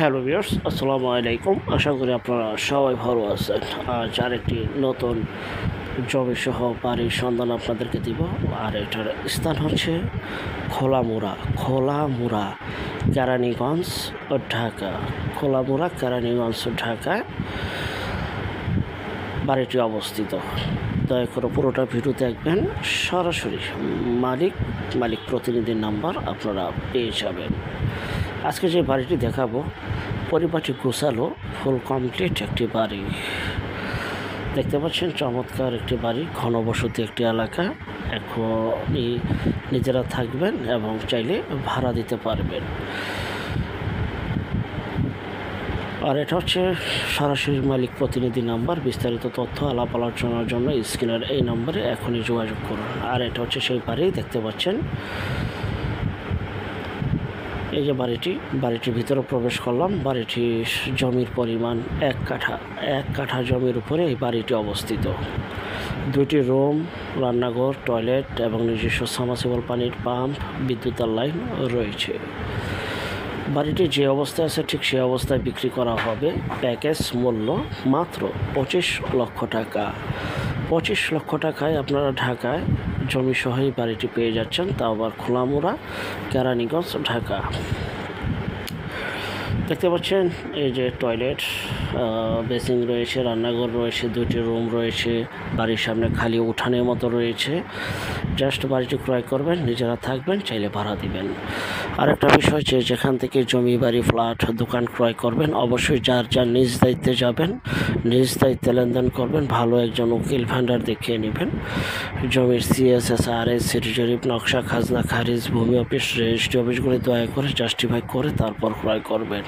Hello viewers, আসসালামু আলাইকুম। আশা করি আপনারা সবাই ভালো আছেন। আজ আরেকটি নতুন জমিসহ বাড়ির সন্ধান আপনাদেরকে দিব। আর এটার স্থান হচ্ছে খোলামুড়া কেরানীগঞ্জ ও ঢাকা। খোলামুড়া কেরানীগঞ্জ ও ঢাকায় বাড়িটি অবস্থিত। দয়া করে পুরোটা ভিডিও দেখবেন। সরাসরি মালিক প্রতিনিধির নাম্বার আপনারা পেয়ে যাবেন। আজকে যে বাড়িটি দেখাবো, পরিবারটি গোছালো, ফুল কমপ্লিট একটি বাড়ি। দেখতে পাচ্ছেন চমৎকার একটি বাড়ি, ঘনবসতি একটি এলাকা। এখনই নিজেরা থাকবেন এবং চাইলে ভাড়া দিতে পারবেন। আর এটা হচ্ছে সরাসরি মালিক প্রতিনিধি নাম্বার। বিস্তারিত তথ্য আলাপ আলোচনার জন্য স্ক্রিনের এই নম্বরে এখনই যোগাযোগ করুন। আর এটা হচ্ছে সেই বাড়ি, দেখতে পাচ্ছেন এই যে বাড়িটির ভিতরে প্রবেশ করলাম। বাড়িটির জমির পরিমাণ এক কাঠা জমির উপরে এই বাড়িটি অবস্থিত। 2টি রুম, রান্নাঘর, টয়লেট এবং নিজস্ব সাবমার্সিবল পানির পাম্প, বিদ্যুতের লাইন রয়েছে। বাড়িটি যে অবস্থায় আছে ঠিক সেই অবস্থায় বিক্রি করা হবে। প্যাকেজ মূল্য মাত্র 25 লক্ষ টাকা। 25 লক্ষ টাকায় আপনারা ঢাকায় জমিসহ এই বাড়িটি পেয়ে যাচ্ছেন, তাও আবার খোলামুড়া কেরানীগঞ্জ, ঢাকা। দেখতে পাচ্ছেন এই যে টয়লেট, বেসিং রয়েছে, রান্নাঘর রয়েছে, 2টি রুম রয়েছে, বাড়ির সামনে খালি উঠানের মতো রয়েছে। জাস্ট বাড়িটি ক্রয় করবেন, নিজেরা থাকবেন, চাইলে ভাড়া দিবেন। আরেকটা বিষয়, যে যেখান থেকে জমি, বাড়ি, ফ্ল্যাট, দোকান ক্রয় করবেন, অবশ্যই যার নিজ দায়িত্বে যাবেন, নিজ দায়িত্বে লেনদেন করবেন। ভালো একজন উকিল ভেন্ডার দেখিয়ে নেবেন। জমির CSS-RS, সিটি জরিপ, নকশা, খাজনা খারিজ, ভূমি অফিস, রেজিস্ট্রি অফিসগুলি দয়া করে জাস্টিফাই করে তারপর ক্রয় করবেন।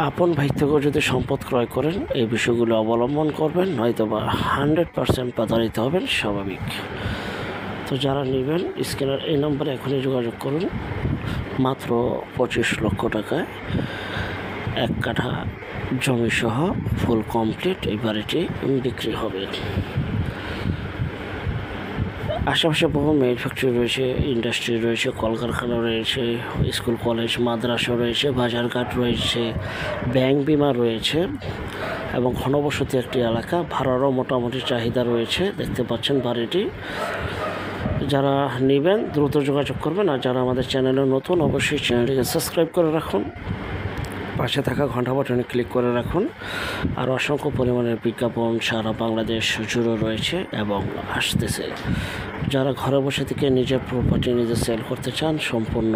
আপন ভাই থেকেও যদি সম্পদ ক্রয় করেন, এই বিষয়গুলো অবলম্বন করবেন, নয়তো বা 100% প্রতারিত হবেন, স্বাভাবিক। তো যারা নেবেন স্ক্রিনের এই নম্বরে এখনই যোগাযোগ করুন। মাত্র 25 লক্ষ টাকায় 1 কাঠা জমিসহ ফুল কমপ্লিট এই বাড়িটি বিক্রি হবে। আশেপাশে বহু ম্যানুফ্যাক্চারি রয়েছে, ইন্ডাস্ট্রি রয়েছে, কলকারখানা রয়েছে, স্কুল কলেজ মাদ্রাসা রয়েছে, বাজারঘাট রয়েছে, ব্যাংক বিমা রয়েছে এবং ঘনবসতি একটি এলাকা। ভাড়ারও মোটামুটি চাহিদা রয়েছে। দেখতে পাচ্ছেন বাড়িটি। যারা নেবেন দ্রুত যোগাযোগ করবেন। আর যারা আমাদের চ্যানেলে নতুন, অবশ্যই চ্যানেলটিকে সাবস্ক্রাইব করে রাখুন, পাশে থাকা ঘন্টা বাটনে ক্লিক করে রাখুন। আর অসংখ্য পরিমাণের বিজ্ঞাপন সারা বাংলাদেশ জুড়ে রয়েছে এবং আসতেছে। যারা ঘরে বসে থেকে নিজের প্রপার্টি নিজে সেল করতে চান সম্পূর্ণ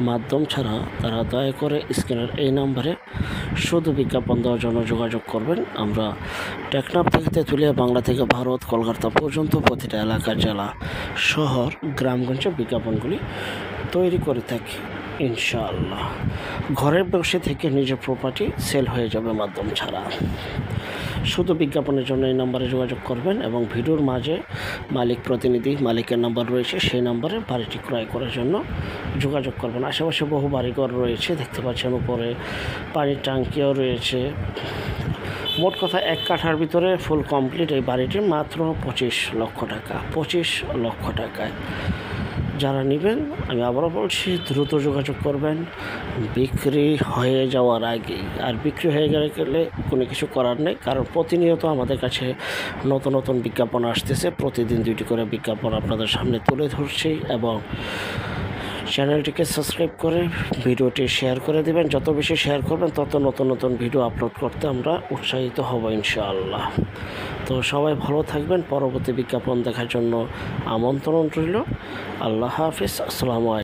মাধ্যম ছাড়া, তারা দয়া করে স্ক্রিনের এই নাম্বারে শুধু বিজ্ঞাপন দেওয়ার জন্য যোগাযোগ করবেন। আমরা টেকনাফ থেকে তেঁতুলিয়া, বাংলা থেকে ভারত, কলকাতা পর্যন্ত প্রতিটা এলাকা, জেলা, শহর, গ্রামগঞ্জে বিজ্ঞাপনগুলি তৈরি করে থাকি ইনশাআল্লাহ। ঘরে বসে থেকে নিজের প্রপার্টি সেল হয়ে যাবে মাধ্যম ছাড়া। শুধু বিজ্ঞাপনের জন্য এই নাম্বারে যোগাযোগ করবেন এবং ভিডিওর মাঝে মালিকের নাম্বার রয়েছে, সেই নাম্বারে বাড়িটি ক্রয় করার জন্য যোগাযোগ করবেন। আশেপাশে বহু বাড়িঘর রয়েছে, দেখতে পাচ্ছেন উপরে পানির ট্যাঙ্কিও রয়েছে। মোট কথা 1 কাঠার ভিতরে ফুল কমপ্লিট এই বাড়িটি মাত্র 25 লক্ষ টাকা। 25 লক্ষ টাকায় যারা নেবেন, আমি আবারও বলছি, দ্রুত যোগাযোগ করবেন বিক্রি হয়ে যাওয়ার আগেই। আর বিক্রি হয়ে গেলে কোনো কিছু করার নেই, কারণ প্রতিনিয়ত আমাদের কাছে নতুন নতুন বিজ্ঞাপন আসতেছে। প্রতিদিন 2টি করে বিজ্ঞাপন আপনাদের সামনে তুলে ধরছি এবং চ্যানেলটিকে সাবস্ক্রাইব করে ভিডিওটি শেয়ার করে দেবেন। যত বেশি শেয়ার করবেন, তত নতুন নতুন ভিডিও আপলোড করতে আমরা উৎসাহিত হব ইনশাআল্লাহ। তো সবাই ভালো থাকবেন। পরবর্তী বিজ্ঞাপন দেখার জন্য আমন্ত্রণ রইল। আল্লাহ হাফিজ। আসসালামু আলাইকুম।